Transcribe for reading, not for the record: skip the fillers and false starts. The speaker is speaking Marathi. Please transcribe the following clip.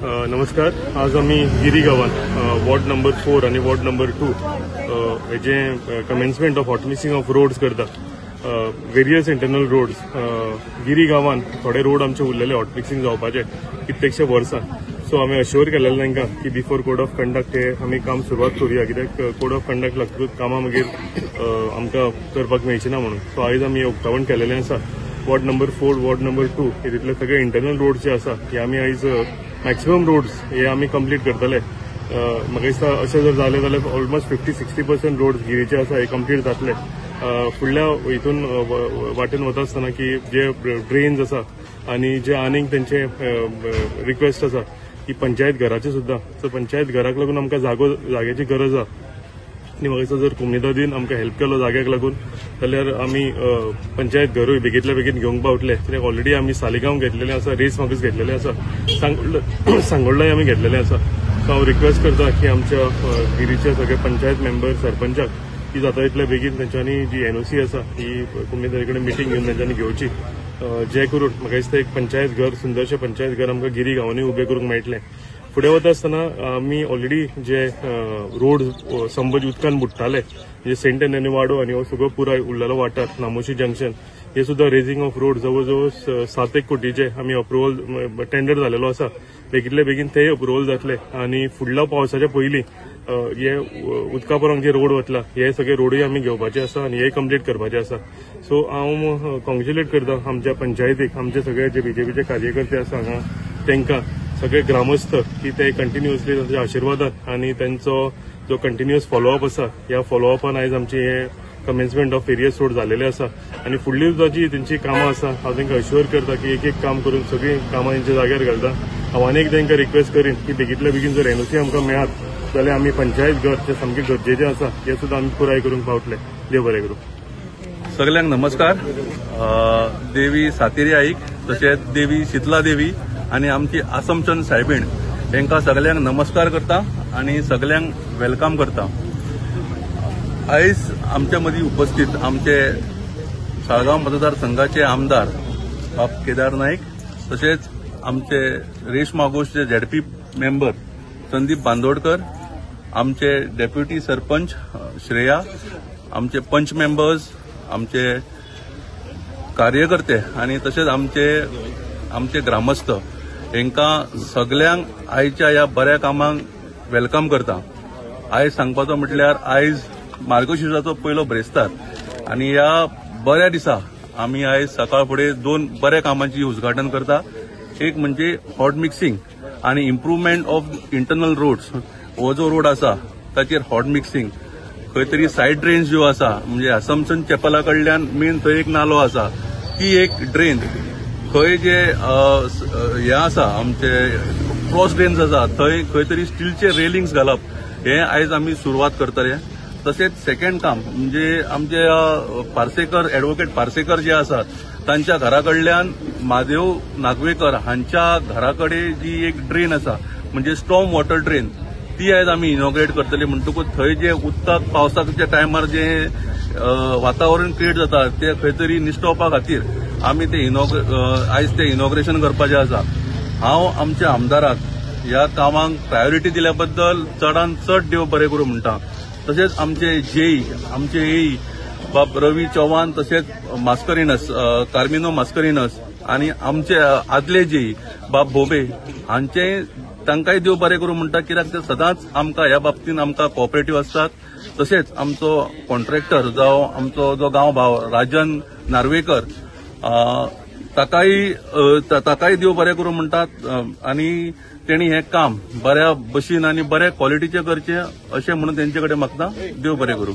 नमस्कार. आज आम्ही गिरी गावान वॉर्ड नंबर 4 आणि वॉर्ड नंबर 2 हेजे commencement of hot mixing of roads करता. वेरियस इंटरनल रोड्स गिरी गावान थोडे रोड आमचे उरलेले हॉटमिक्सिंग जावपाचे कित्येकशे वर्सां. सो आम्ही अश्योर केलेले तांकां की बिफोर कोड ऑफ कंडक्ट हे आमी काम सुरवात करूया, कित्याक कोड ऑफ कंडक्ट लागतूच कामां मागीर आमकां करपाक मेळची ना म्हणून. सो आयज आमी उक्तावण केलेलें आसा. वॉर्ड नंबर 4, वॉर्ड नंबर 2 हितूंतले सगळे इंटरनल रोड्स जे आसा हे आमी आयज मॅक्सिमम रोड्स हे आमी कंप्लीट करतले. म्हाका दिसता अशें जर जालें जाल्यार ऑलमोस्ट 50-60% रोड्स गिरीचे आसा हे कंप्लीट जातले. फुडल्या हितून वाटेन वता आसतना की जे ड्रेन्स आसा आनी जे आनीक तेंचे रिक्वेस्ट आसा की पंचायत घराचे सुद्दां. सो पंचायत घराक लागून आमकां जाग्याची गरज आसा आनी म्हाका दिसता जर कुमेदादीन आमकां हेल्प केलो जाग्याक लागून जाल्यार आमी पंचायत घरूय बेगींतल्या बेगीन घेवंक पावतले. कित्याक ऑलरेडी आमी सालिगांव घेतलेले आसा, रेस मार्क्स घेतलेले आसा, सांगोळडाय आमी घेतलेले आसा. सो हांव रिक्वेस्ट करता की आमच्या गिरीचे सगळे पंचायत मेंबर सरपंचाक की जाता तितले बेगीन तेंच्यांनी जी एनओसी आसा ही कुमेदारी कडेन मिटींग घेवन तेंच्यांनी घेवची, जे करून म्हाका दिसता एक पंचायत घर, सुंदरशें पंचायत घर आमकां गिरी गांवांनी उबें करूंक मेळटलें. फुडें वता आसतना आमी ऑलरेडी जे रोड संबंद उदकान बुडटाले, म्हणजे सेंट एन्थनी वाडो आनी हो सगळो पुराय उरलेलो वाठार नामोशी जंक्शन हे सुद्दां रेजिंग ऑफ रोड जवळ जवळ 7-1 कोटीचे आमी अप्रुवल टेंडर जालेलो आसा. बेगींतले बेगीन तेय अप्रुवल जातले आनी फुडल्या पावसाच्या पयलीं हे उदका परंक जे रोड वतला हे सगळे रोडूय आमी घेवपाचे आसा आनी हे कंप्लीट करपाचे आसा. सो हांव कॉंग्रेच्युलेट करता आमच्या पंचायतीक, आमचे सगळे जे बीजेपीचे कार्यकर्ते आसा हांगा तांकां, सगळे ग्रामस्थ की ते कंटिन्युअसली तांच्या आशिर्वादान आनी तांचो जो कंटिन्युअस फॉलोअप आसा ह्या फॉलोअपान आयज आमचे हे कमेन्समेंट ऑफ वेरियस रोड जालेले आसा. आनी फुडली जी तेंची कामां आसा हांव तांकां अश्योर करता की एक काम करून सगळीं कामां तेंच्या जाग्यार घालता. हांव आनीक तांकां रिक्वेस्ट करीन की बेगींतल्या बेगीन जर एनओसी आमकां मेळत जाल्यार आमी पंचायत घर जे सामकें गरजेचें आसा हे सुद्दां आमी पुराय करूंक पावतले. देव बरें करूं. सगळ्यांक नमस्कार. देवी सातेरी आईक, तशेंच देवी शीतला देवी आनी आमची आसमचंद सायबीण हांकां सगळ्यांक नमस्कार करता आनी सगळ्यांक वेलकम करता. आयज आमच्या मदीं उपस्थित आमचे साळगांव मतदारसंघाचे आमदार बाब केदार नाईक, तशेंच आमचे रेश मागोशचे झेडपी मेंबर संदीप बांदोडकर, आमचे डेप्युटी सरपंच श्रेया, आमचे पंच मेंबर्स, आमचे कार्यकर्ते आनी तशेंच आमचे ग्रामस्थ हांकां सगळ्यांक आयच्या ह्या बऱ्या कामाक वेलकम करता. आयज सांगपाचो म्हटल्यार आयज मार्गशिर्साचो पयलो ब्रेस्तार आनी ह्या बऱ्या दिसा आमी आयज सकाळ फुडें 2 बऱ्या कामांची उद्घाटन करता. एक म्हणजे हॉट मिक्सिंग आनी इम्प्रुवमेंट ऑफ इंटरनल रोड्स. हो जो रोड आसा ताचेर हॉट मिक्सिंग, खंय तरी सायड ड्रेन्स ज्यो आसा म्हणजे असमसन चॅपला कडल्यान मेन थंय एक नालो आसा ती एक ड्रेन, खंय जे हे आसा आमचे क्रॉस ड्रेन्स आसा थंय खंय तरी स्टीलचे रेलिंग्स घालप हे आयज आमी सुरवात करतले. तशेंच सेकंड काम म्हणजे आमचे पार्सेकर एडवोकेट पार्सेकर जे आसात तांच्या घरा कडल्यान महादेव नागवेकर हांच्या घरा कडेन जी एक ड्रेन आसा म्हणजे स्टॉर्म वॉटर ड्रेन ती आयज आमी इनॉग्रेट करतले. म्हणटकूच थंय जे उदकाक पावसाच्या टायमार जे वातावरण क्रिएट जाता ते खंय तरी निश्टोवपा खातीर आमी ते आयज ते इनॉग्रेशन करपाचें आसा. हांव आमच्या आमदाराक ह्या कामाक प्रायोरिटी दिल्या बद्दल चडान चड देव बरें करूं म्हणटा. तशेंच आमचे एई बाब रवी चव्हाण, तशेंच मास्करिनस कार्मिनो मास्करिनस आनी आमचे आदले जेई बाब भोबे हांचे तांकांय देव बरें करूं म्हणटा, कित्याक ते सदांच आमकां ह्या बाबतींत आमकां कोऑपरेटीव आसतात. तशेंच आमचो कॉन्ट्रॅक्टर जावं आमचो जो गांव भाव राजन नार्वेकर ताकाय देव बरें करूं म्हणटात आनी तेणी हें काम बऱ्या भशेन आनी बऱ्या क्वॉलिटीचें करचें अशें म्हणून तेंचे कडेन मागता. देव बरें करूं.